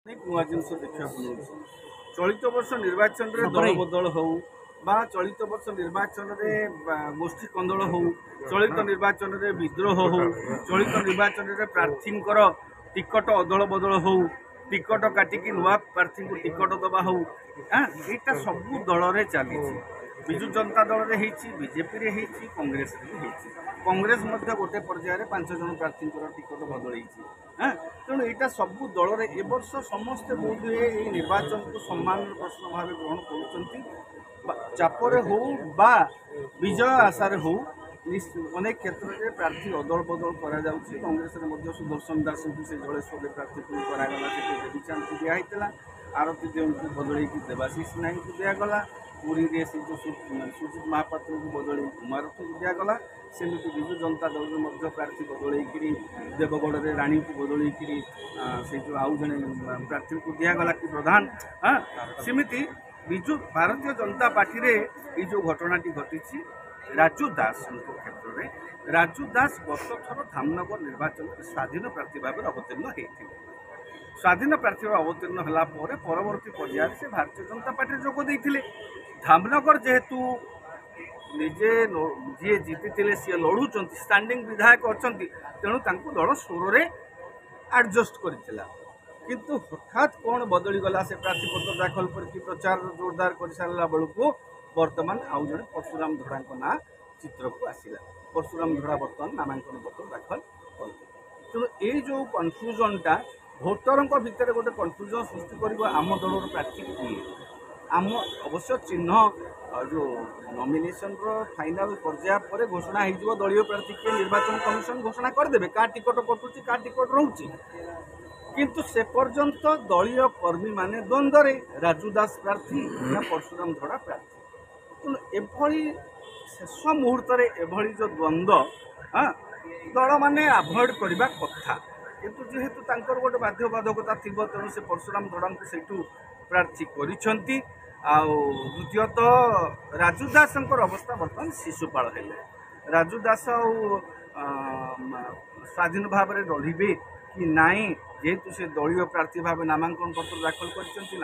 ନୂଆ ଜିନିଷ ଦେଖିବାକୁ ମିଳୁଛି। ଚଳିତ ବର୍ଷ ନିର୍ବାଚନରେ ଦଳ ବଦଳ ହଉ ବା ଚଳିତ ବର୍ଷ ନିର୍ବାଚନରେ ଗୋଷ୍ଠୀ କନ୍ଦଳ ହଉ, ଚଳିତ ନିର୍ବାଚନରେ ବିଦ୍ରୋହ ହଉ, ଚଳିତ ନିର୍ବାଚନରେ ପ୍ରାର୍ଥୀଙ୍କର ଟିକଟ ଅଦଳ ବଦଳ ହଉ, ଟିକଟ କାଟିକି ନୂଆ ପ୍ରାର୍ଥୀଙ୍କୁ ଟିକଟ ଦେବା ହଉ, ଏଇଟା ସବୁ ଦଳରେ ଚାଲିଛି। ବିଜୁ ଜନତା ଦଳରେ ହେଇଛି, ବିଜେପିରେ ହେଇଛି, କଂଗ୍ରେସରେ ବି ହେଇଛି। କଂଗ୍ରେସ ମଧ୍ୟ ଗୋଟେ ପର୍ଯ୍ୟାୟରେ 5 ଜଣ ପ୍ରାର୍ଥୀଙ୍କର ଟିକଟ ବଦଳେଇଛି। ତେଣୁ ଏଇଟା ସବୁ ଦଳରେ ଏ ବର୍ଷ ସମସ୍ତେ ବୋଧହୁଏ ଏହି ନିର୍ବାଚନକୁ ସମ୍ମାନର ପ୍ରଶ୍ନ ଭାବେ ଗ୍ରହଣ କରୁଛନ୍ତି। ଚାପରେ ହଉ ବା ବିଜୟ ଆଶାରେ ହଉ, ଅନେକ କ୍ଷେତ୍ରରେ ପ୍ରାର୍ଥୀ ଅଦଳ ବଦଳ କରାଯାଉଛି। କଂଗ୍ରେସରେ ମଧ୍ୟ ସୁଦର୍ଶନ ଦାସଙ୍କୁ ସେ ଜଳେଶ୍ୱରରେ ପ୍ରାର୍ଥୀ କରାଗଲା, ସେଠି ଦେବୀ ଚାନ୍ଦଙ୍କୁ ଦିଆହେଇଥିଲା। ଆରତୀ ଦେବଙ୍କୁ ବଦଳେଇକି ଦେବାଶିଷ ନାୟକଙ୍କୁ ଦିଆଗଲା। ପୁରୀରେ ସେ ଯେଉଁ ସୁଜିତ ମହାପାତ୍ରଙ୍କୁ ବଦଳେଇ କୁମାରଙ୍କୁ ଦିଆଗଲା। ସେମିତି ବିଜୁ ଜନତା ଦଳରୁ ମଧ୍ୟ ପ୍ରାର୍ଥୀ ବଦଳେଇକିରି ଦେବଗଡ଼ରେ ରାଣୀଙ୍କୁ ବଦଳେଇକିରି ସେ ଯେଉଁ ଆଉ ଜଣେ ପ୍ରାର୍ଥୀଙ୍କୁ ଦିଆଗଲା କି ପ୍ରଧାନ। ସେମିତି ବିଜୁ ଭାରତୀୟ ଜନତା ପାର୍ଟିରେ ଏଇ ଯେଉଁ ଘଟଣାଟି ଘଟିଛି ରାଜୁ ଦାସଙ୍କ କ୍ଷେତ୍ରରେ, ରାଜୁ ଦାସ ଗତ ଥର ଧାମନଗର ନିର୍ବାଚନରେ ସ୍ୱାଧୀନ ପ୍ରାର୍ଥୀ ଭାବରେ ଅବତୀର୍ଣ୍ଣ ହୋଇଥିଲେ। ସ୍ୱାଧୀନ ପ୍ରାର୍ଥୀ ଭାବେ ଅବତୀର୍ଣ୍ଣ ହେଲା ପରେ ପରବର୍ତ୍ତୀ ପର୍ଯ୍ୟାୟରେ ସେ ଭାରତୀୟ ଜନତା ପାର୍ଟିରେ ଯୋଗ ଦେଇଥିଲେ। ଧାମନଗର ଯେହେତୁ ନିଜେ ଯିଏ ଜିତିଥିଲେ ସିଏ ଲଢ଼ୁଛନ୍ତି, ଷ୍ଟାଣ୍ଡିଂ ବିଧାୟକ ଅଛନ୍ତି, ତେଣୁ ତାଙ୍କୁ ଦଳ ସ୍ୱରରେ ଆଡ଼ଜଷ୍ଟ କରିଥିଲା। କିନ୍ତୁ ହଠାତ୍ କ'ଣ ବଦଳିଗଲା, ସେ ପ୍ରାର୍ଥୀପତ୍ର ଦାଖଲ କରିକି ପ୍ରଚାର ଜୋରଦାର କରିସାରିଲା ବେଳକୁ ବର୍ତ୍ତମାନ ଆଉ ଜଣେ ପରଶୁରାମ ଧଡ଼ାଙ୍କ ନାଁ ଚିତ୍ରକୁ ଆସିଲା। ପରଶୁରାମ ଧଡ଼ା ବର୍ତ୍ତମାନ ନାମାଙ୍କନ ପତ୍ର ଦାଖଲ କଲେ। ତେଣୁ ଏଇ ଯେଉଁ କନଫ୍ୟୁଜନଟା ଭୋଟରଙ୍କ ଭିତରେ ଗୋଟେ କନଫ୍ୟୁଜନ ସୃଷ୍ଟି କରିବ, ଆମ ଦଳର ପ୍ରାର୍ଥୀ କିଏ। ଆମ ଅବଶ୍ୟ ଚିହ୍ନ ଯେଉଁ ନମିନେସନର ଫାଇନାଲ ପର୍ଯ୍ୟାୟ ପରେ ଘୋଷଣା ହେଇଯିବ ଦଳୀୟ ପ୍ରାର୍ଥୀ କିଏ, ନିର୍ବାଚନ କମିଶନ ଘୋଷଣା କରିଦେବେ କାହା ଟିକଟ କଟୁଛି କାହା ଟିକଟ ରହୁଛି। କିନ୍ତୁ ସେ ପର୍ଯ୍ୟନ୍ତ ଦଳୀୟ କର୍ମୀମାନେ ଦ୍ୱନ୍ଦ୍ୱରେ ରାଜୁ ଦାସ ପ୍ରାର୍ଥୀ ନା ପରଶୁରାମ ଧଡ଼ା ପ୍ରାର୍ଥୀ। ତେଣୁ ଏଭଳି ଶେଷ ମୁହୂର୍ତ୍ତରେ ଏଭଳି ଯେଉଁ ଦ୍ୱନ୍ଦ୍ୱ ଦଳମାନେ ଆଭଏଡ଼ କରିବା କଥା। କିନ୍ତୁ ଯେହେତୁ ତାଙ୍କର ଗୋଟେ ବାଧ୍ୟବାଧକତା ଥିବ, ତେଣୁ ସେ ପରଶୁରାମ ଧଡ଼ାଙ୍କୁ ସେଇଠୁ ପ୍ରାର୍ଥୀ କରିଛନ୍ତି। ଆଉ ଦ୍ୱିତୀୟତଃ ରାଜୁ ଦାସଙ୍କର ଅବସ୍ଥା ବର୍ତ୍ତମାନ ଶିଶୁପାଳ ହେଲେ। ରାଜୁ ଦାସ ଆଉ ସ୍ୱାଧୀନ ଭାବରେ ଲଢ଼ିବେ କି ନାହିଁ, ଯେହେତୁ ସେ ଦଳୀୟ ପ୍ରାର୍ଥୀ ଭାବେ ନାମାଙ୍କନ ପତ୍ର ଦାଖଲ କରିଛନ୍ତି।